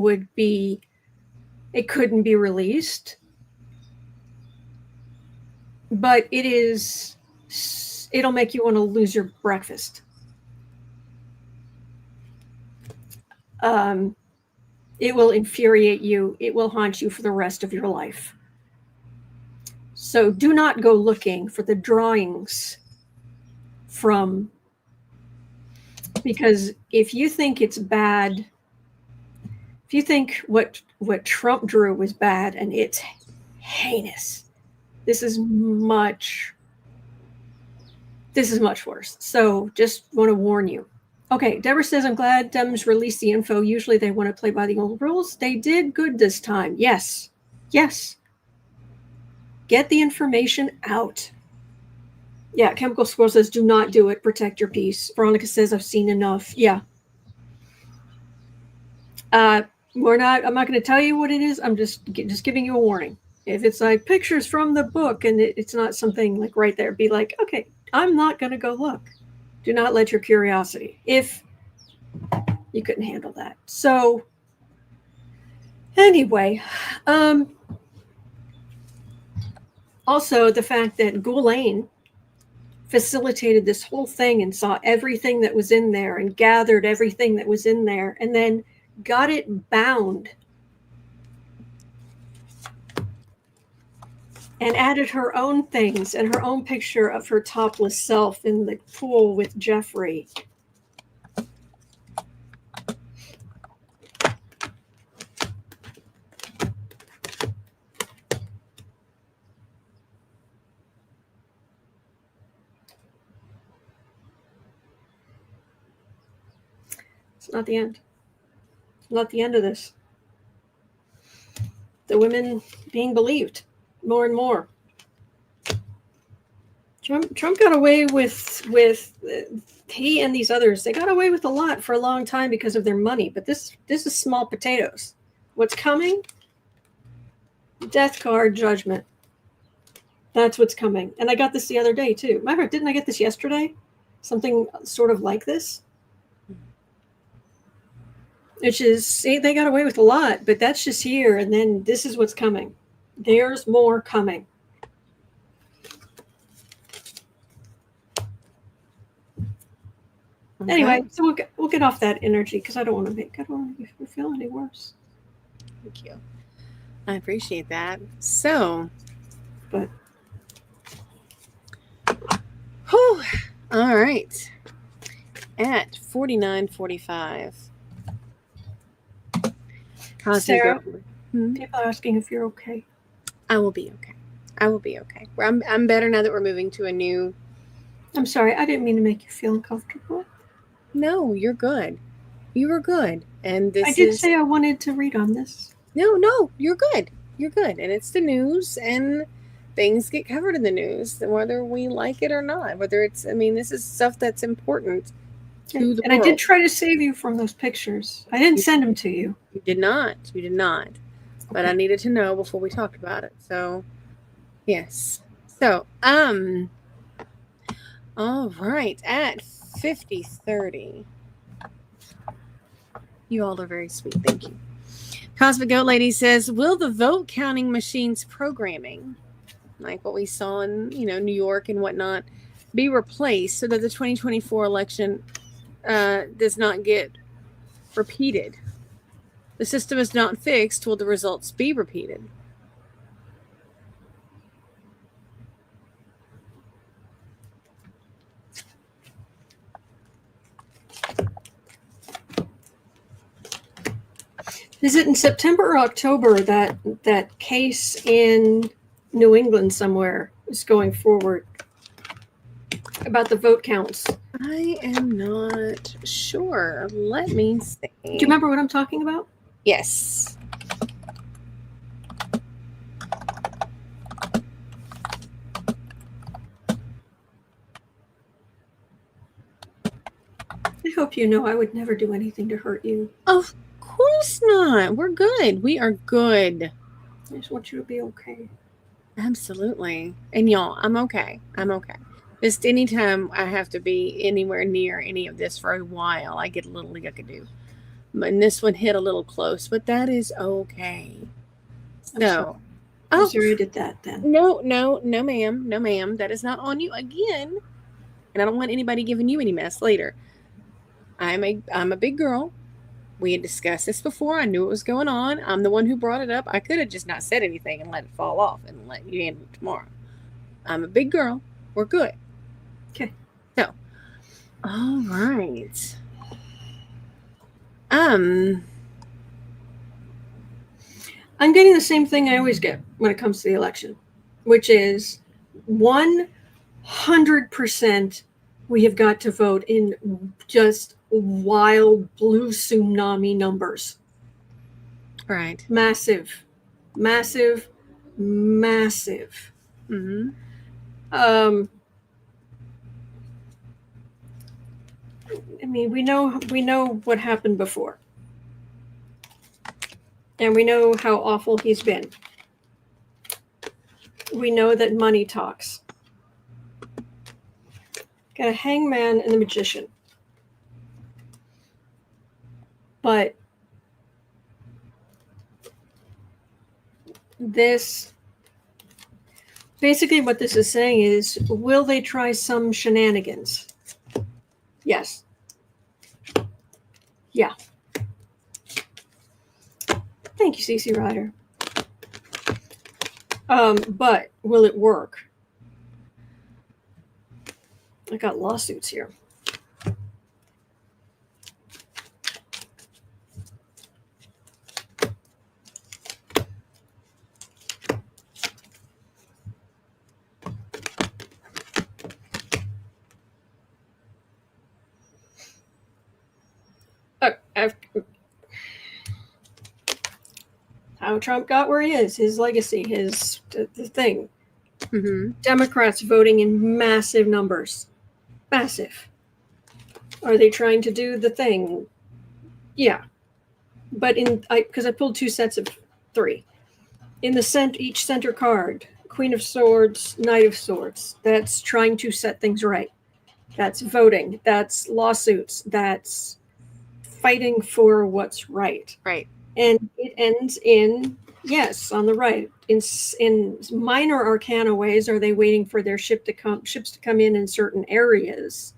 couldn't be released, but it'll make you want to lose your breakfast. It will infuriate you. It will haunt you for the rest of your life. So do not go looking for the drawings because if you think it's bad, if you think what Trump drew was bad and it's heinous, this is much worse. So just want to warn you. Okay, Deborah says, I'm glad Dems released the info. Usually they want to play by the old rules. They did good this time. Yes. Get the information out. Yeah, Chemical Squirrel says, do not do it. Protect your peace. Veronica says, I've seen enough. Yeah. I'm not going to tell you what it is. I'm just giving you a warning. If it's like pictures from the book and it's not something like right there, be like, okay, I'm not going to go look. Do not let your curiosity, if you couldn't handle that. So anyway, also the fact that Ghislaine facilitated this whole thing and saw everything that was in there and gathered everything that was in there and then got it bound and added her own things and her own picture of her topless self in the pool with Jeffrey. It's not the end. It's not the end of this. The women being believed more and more. Trump got away with he and these others. They got away with a lot for a long time because of their money. But this is small potatoes. What's coming? Death card judgment. That's what's coming. And I got this the other day too. Matter of fact, didn't I get this yesterday? Something sort of like this. Which is, they got away with a lot, but that's just here. And then this is what's coming. There's more coming. Okay. Anyway, so we'll get off that energy because I don't want to make you feel any worse. Thank you. I appreciate that. So, but whew, all right. At 49:45. Sarah, people are asking if you're okay. I will be okay. I will be okay. I'm better now that we're moving to a new. I'm sorry. I didn't mean to make you feel uncomfortable. No, you're good. You were good. And this I did say I wanted to read on this. No, you're good. You're good. And it's the news, and things get covered in the news, whether we like it or not. Whether it's, this is stuff that's important to the And world. I did try to save you from those pictures. I didn't send them to you. You did not. You did not. But I needed to know before we talked about it. So, yes. So, all right. At 50:30. You all are very sweet. Thank you. Cosmic Goat Lady says, will the vote counting machines programming, like what we saw in, New York and whatnot, be replaced so that the 2024 election does not get repeated? The system is not fixed. Will the results be repeated? Is it in September or October that case in New England somewhere is going forward about the vote counts? I am not sure. Let me see. Do you remember what I'm talking about? Yes. I hope you know I would never do anything to hurt you. Of course not. We're good. We are good. I just want you to be okay. Absolutely. And y'all, I'm okay. I'm okay. Just anytime I have to be anywhere near any of this for a while, I get a little yuckadoo. And this one hit a little close, but that is okay. So, I'm sorry I did that then. No, ma'am. No, ma'am. That is not on you again. And I don't want anybody giving you any mess later. I'm a big girl. We had discussed this before. I knew what was going on. I'm the one who brought it up. I could have just not said anything and let it fall off and let you handle it tomorrow. I'm a big girl. We're good. Okay. So, all right. I'm getting the same thing I always get when it comes to the election, which is 100% we have got to vote in just wild blue tsunami numbers. right. Massive. Mm-hmm. We know what happened before. And we know how awful he's been. We know that money talks. Got a hangman and the magician. But this, basically what this is saying is, will they try some shenanigans? Yes. Yeah. Thank you, CC Ryder. But will it work? I got lawsuits here. How Trump got where he is, his legacy, the thing. Mm-hmm. Democrats voting in massive numbers. Massive. Are they trying to do the thing? Yeah. But because I pulled 2 sets of 3. In the each center card, Queen of Swords, Knight of Swords. That's trying to set things right. That's voting. That's lawsuits. That's fighting for what's right. Right. And it ends in, yes, on the right. In minor arcana ways, are they waiting for their ships to come in certain areas?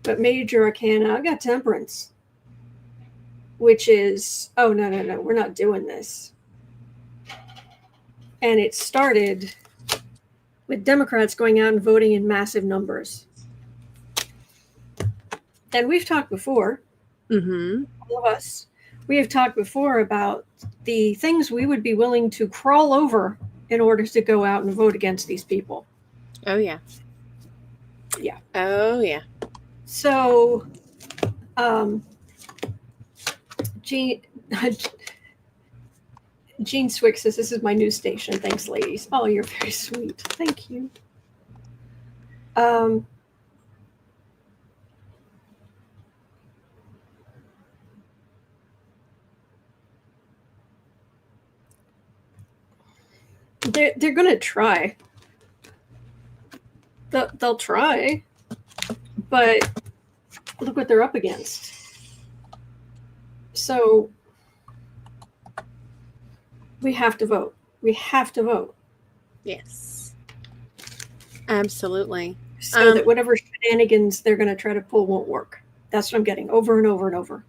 But major arcana, I've got temperance, which is, oh, no, we're not doing this. And it started with Democrats going out and voting in massive numbers. And we've talked before, all of us, we have talked before about the things we would be willing to crawl over in order to go out and vote against these people. Oh, yeah. Yeah. Oh, yeah. So, Jean Swick says, this is my news station. Thanks, ladies. Oh, you're very sweet. Thank you. They're going to try. They'll try. But look what they're up against. So we have to vote. We have to vote. Yes. Absolutely. So that whatever shenanigans they're going to try to pull won't work. That's what I'm getting over and over and over.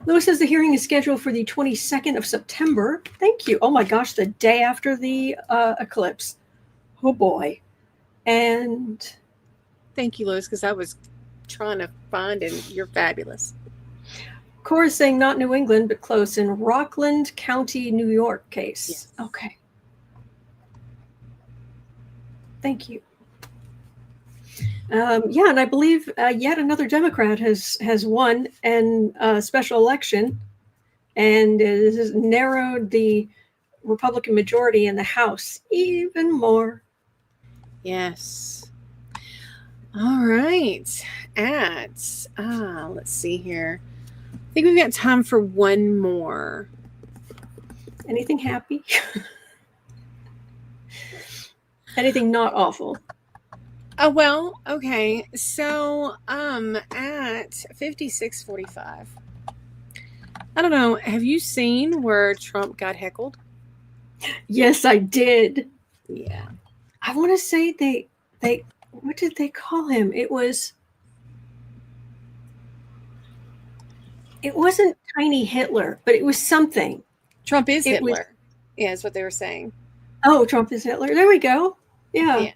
Lewis says the hearing is scheduled for the 22nd of September. Thank you. Oh my gosh, the day after the eclipse. Oh boy. And thank you, Lewis, because I was trying to find, and you're fabulous. Cora's saying not New England, but close, in Rockland County, New York case. Yes. Okay. Thank you. Yeah, and I believe yet another Democrat has won a special election, and it has narrowed the Republican majority in the House even more. Yes. All right. Let's see here. I think we've got time for one more. Anything happy? Anything not awful? Oh, well, okay. So, at 56:45, I don't know. Have you seen where Trump got heckled? Yes, I did. Yeah. I want to say they what did they call him? It wasn't Tiny Hitler, but it was something. Trump is Hitler. Yeah, is what they were saying. Oh, Trump is Hitler. There we go. Yeah.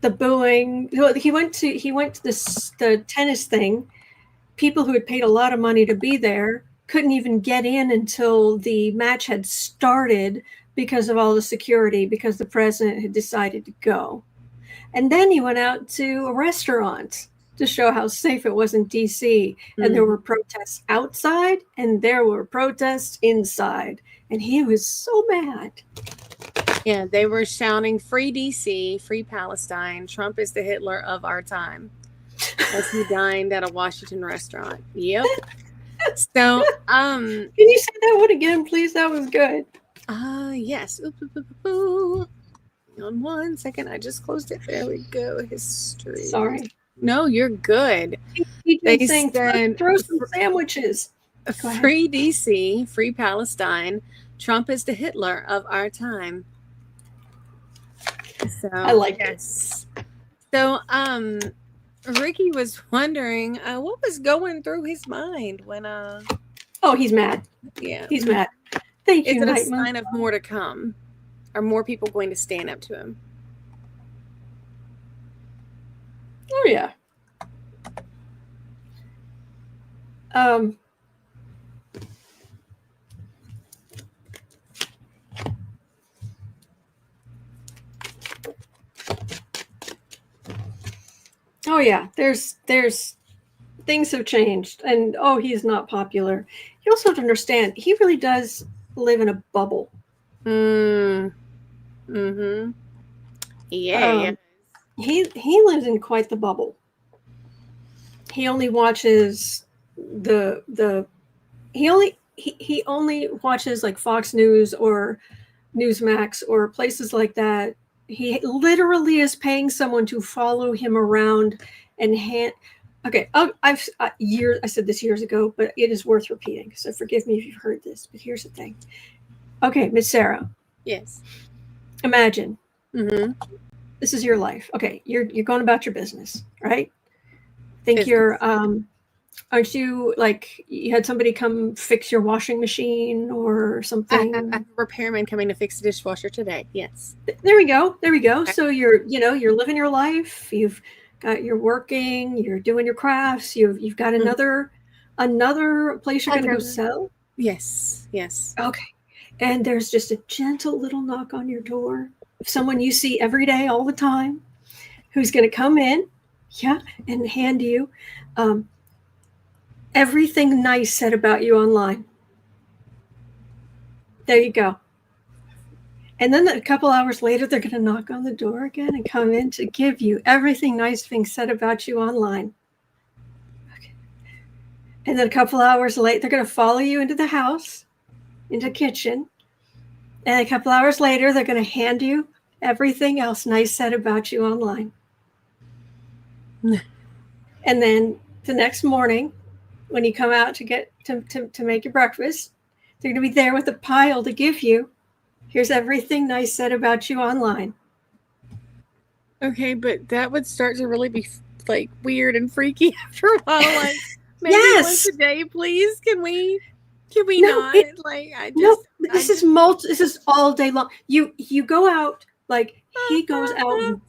The booing. He went to the tennis thing. People who had paid a lot of money to be there couldn't even get in until the match had started because of all the security, because the president had decided to go. And then he went out to a restaurant to show how safe it was in DC. And there were protests outside and there were protests inside. And he was so mad. Yeah, they were shouting, "Free DC, free Palestine. Trump is the Hitler of our time," as he dined at a Washington restaurant. Yep. So, can you say that one again, please? That was good. Yes. On 1 second, I just closed it. There we go. History. Sorry. No, you're good. They said, throw some sandwiches. Free DC, free Palestine. Trump is the Hitler of our time. So I like this. So, Ricky was wondering what was going through his mind when Oh, he's mad. Yeah, he's mad. Thank you. Is it a sign of more to come? Are more people going to stand up to him? Oh yeah. Oh yeah, there's things have changed, and he's not popular. You also have to understand he really does live in a bubble. Yeah. He lives in quite the bubble. He only watches he only watches like Fox News or Newsmax or places like that. He literally is paying someone to follow him around and Okay, I said this years ago, but it is worth repeating. So forgive me if you've heard this. But here's the thing. Okay, Miss Sarah. Yes. Imagine. This is your life. Okay, you're going about your business, right? Think you're aren't you like you had somebody come fix your washing machine or something? A repairman coming to fix the dishwasher today. Yes. There we go. Okay. So you're living your life. You're working. You're doing your crafts. You've got another place you're going to go sell. Yes. Okay. And there's just a gentle little knock on your door. Someone you see every day, all the time, who's going to come in, and hand you everything nice said about you online. There you go. And then a couple hours later, they're going to knock on the door again and come in to give you everything nice being said about you online. Okay. And then a couple hours later, they're going to follow you into the house, into the kitchen. And a couple hours later, they're going to hand you everything else nice said about you online. And then the next morning, when you come out to get to make your breakfast, they're going to be there with a pile to give you. Here's everything nice said about you online. Okay, but that would start to really be like weird and freaky after a while. Like, maybe Yes. once a day, please. Can we No, not? Like, this is all day long. You go out, like he goes out.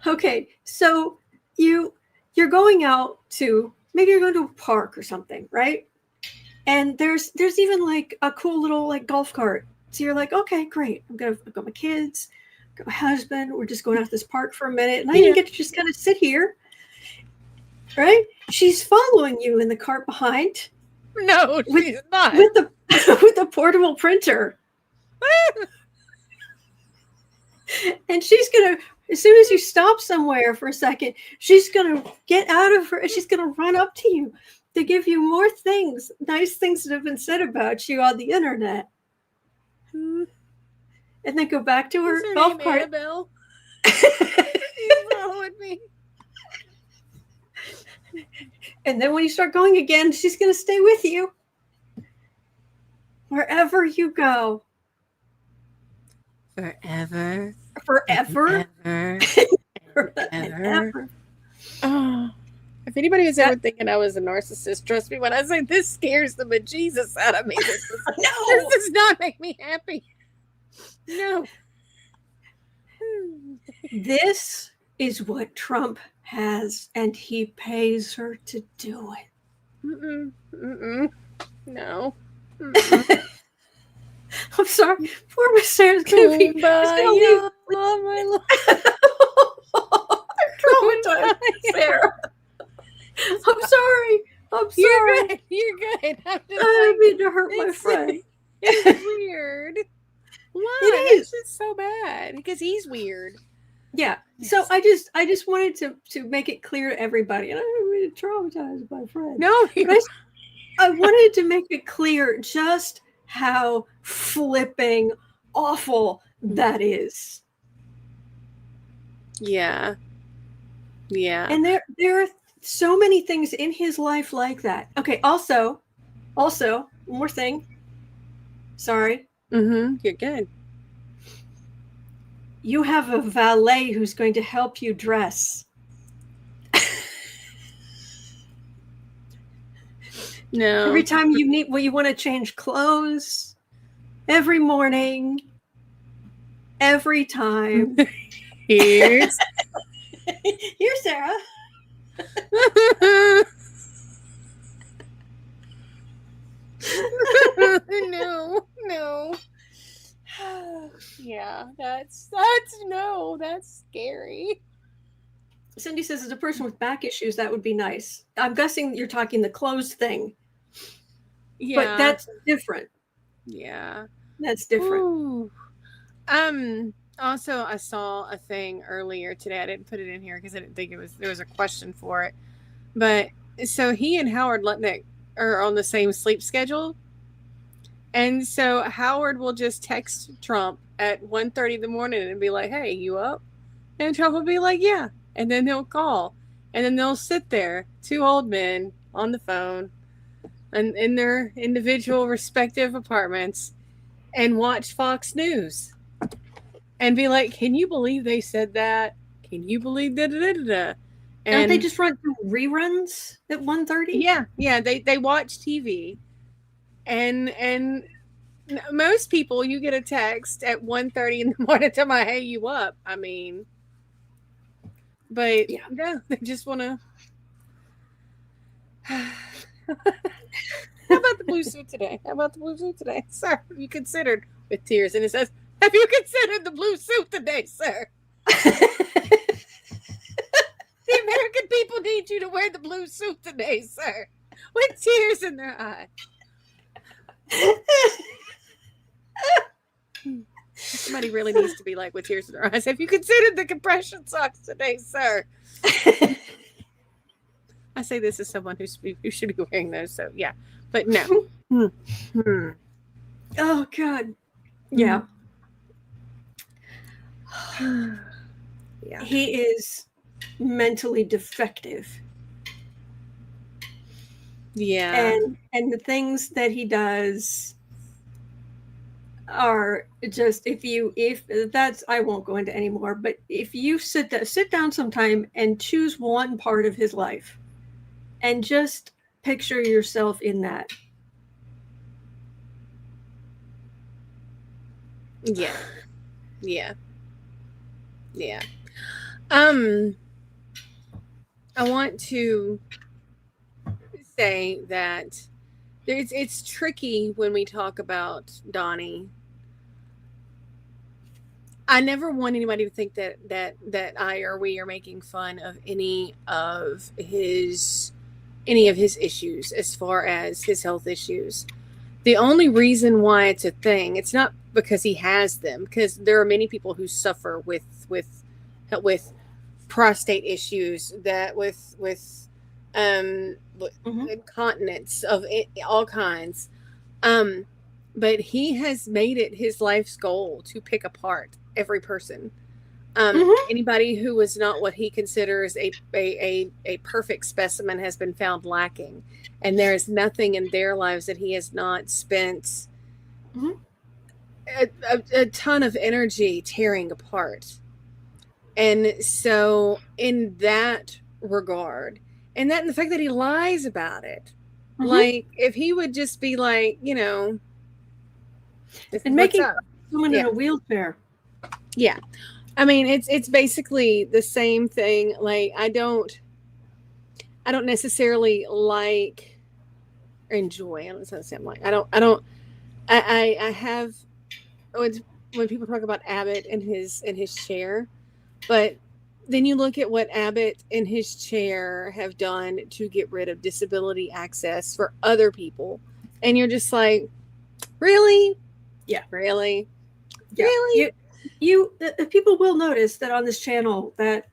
Okay, so you're going out to, maybe you're going to a park or something, right? And there's even like a cool little like golf cart. So you're like, okay, great. I've got my kids, I've got my husband. We're just going out to this park for a minute, and I even get to just kind of sit here, right? She's following you in the cart behind. No, she's not. With the portable printer. And she's gonna, as soon as you stop somewhere for a second, she's gonna get out of her and she's gonna run up to you to give you more things, nice things that have been said about you on the internet. And then go back to her golf cart. Annabelle? She's following me. And then when you start going again, she's gonna stay with you wherever you go. Forever. Forever. Forever. Oh, if anybody was ever thinking I was a narcissist, trust me when I say this scares the bejesus out of me. This does not make me happy. No. This is what Trump has, and he pays her to do it. No. I'm sorry. Poor Miss Sarah's gonna be. Oh my Lord. I'm traumatized, Sarah. I'm sorry. You're good. You're good. I didn't mean to hurt my friend. It's weird. Why? It is. It's so bad because he's weird. Yeah. Yes. So I just wanted to make it clear to everybody, and I didn't mean to traumatize my friend. No, I wanted to make it clear just how flipping awful that is. Yeah. Yeah. And there are so many things in his life like that. Okay, also, one more thing. Sorry. You're good. You have a valet who's going to help you dress. No. Every time you want to change clothes, every morning, every time. Here's Here, Sarah. No. Yeah, that's scary. Cindy says, as a person with back issues, that would be nice. I'm guessing you're talking the clothes thing. Yeah. But that's different. Yeah. That's different. Ooh. Also, I saw a thing earlier today. I didn't put it in here because I didn't think there was a question for it. But so he and Howard Lutnick are on the same sleep schedule. And so Howard will just text Trump at 1:30 in the morning and be like, "Hey, you up?" And Trump will be like, "Yeah." And then he'll call. And then they'll sit there, two old men on the phone and in their individual respective apartments and watch Fox News. And be like, "Can you believe they said that? Can you believe da-da-da-da-da?" And don't they just run through reruns at 1:30? Yeah. They watch TV. And most people, you get a text at 1:30 in the morning telling me, "Hey, you up?" I mean, but yeah, no, they just want to. How about the blue suit today? Sir, have you considered, with tears in his eyes, have you considered the blue suit today, sir? The American people need you to wear the blue suit today, sir. with tears in their eyes. Somebody really needs to be like with tears in their eyes. Have you considered the compression socks today, sir? I say this as someone who should be wearing those. So yeah, but no. Oh God. Yeah. Yeah. He is mentally defective. Yeah. And the things that he does are just, if that's, I won't go into anymore, but if you sit down sometime and choose one part of his life and just picture yourself in that. Yeah. Yeah. Yeah. I want to say that it's tricky when we talk about Donnie. I never want anybody to think that I or we are making fun of any of his issues as far as his health issues. The only reason why it's a thing, it's not because he has them, because there are many people who suffer with prostate issues, that with incontinence of all kinds. But he has made it his life's goal to pick apart every person. Anybody who was not what he considers a perfect specimen has been found lacking, and there is nothing in their lives that he has not spent a ton of energy tearing apart. And so in that regard, and the fact that he lies about it, like if he would just be like, and making someone in a wheelchair. Yeah. I mean, it's basically the same thing. Like, I don't necessarily like or enjoy. I don't know what I'm like. I have, when people talk about Abbott and his chair, but then you look at what Abbott and his chair have done to get rid of disability access for other people, and you're just like, really? Yeah. Really? Yeah. Really? People will notice that on this channel that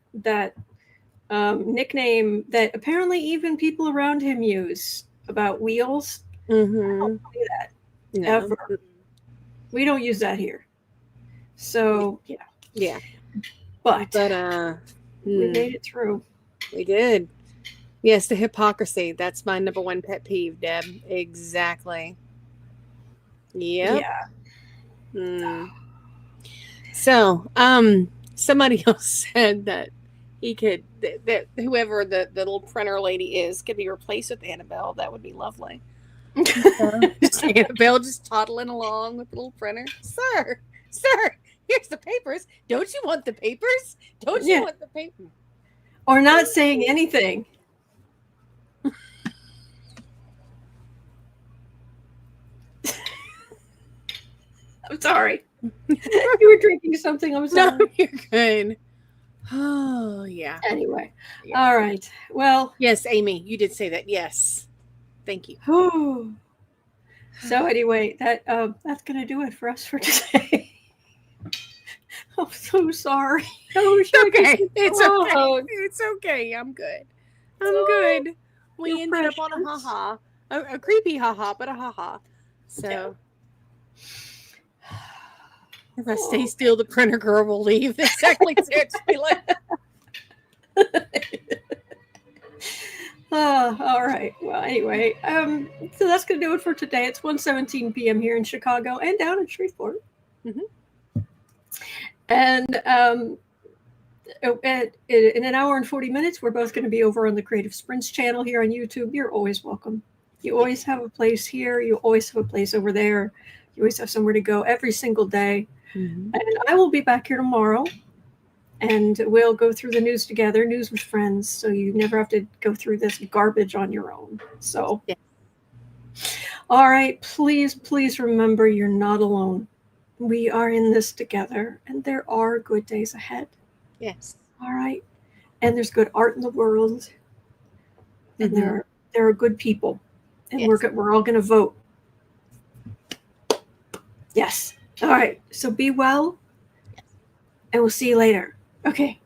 nickname that apparently even people around him use about wheels. I don't do that ever. We don't use that here. So yeah. But we made it through. We did. Yes, the hypocrisy. That's my number one pet peeve, Deb. Exactly. Yep. Yeah. So, somebody else said that he could, that whoever the little printer lady is could be replaced with Annabelle. That would be lovely. Just Annabelle just toddling along with the little printer. Sir, here's the papers. Don't you want the papers? Don't you want the paper? Or not saying anything. I'm sorry. You were drinking something. I'm sorry. No, you're good. Oh, yeah. Anyway. Yeah. All right. Well. Yes, Amy, you did say that. Yes. Thank you. So anyway, that's going to do it for us for today. I'm so sorry. It's okay. It's okay. I'm good. Good. We ended up on a haha. A creepy haha, but a haha. So if I stay still, the printer girl will leave. Exactly. All right. Well, anyway, so that's going to do it for today. It's 1:17 p.m. here in Chicago and down in Shreveport. And in an hour and 40 minutes, we're both going to be over on the Creative Sprints channel here on YouTube. You're always welcome. You always have a place here. You always have a place over there. You always have somewhere to go every single day. And I will be back here tomorrow, and we'll go through the news together, news with friends, so you never have to go through this garbage on your own. So, all right, please remember you're not alone. We are in this together, and there are good days ahead. Yes. All right. And there's good art in the world. And there are They're good people. And Yes. we're all going to vote. Yes. All right. So be well. And we'll see you later. Okay.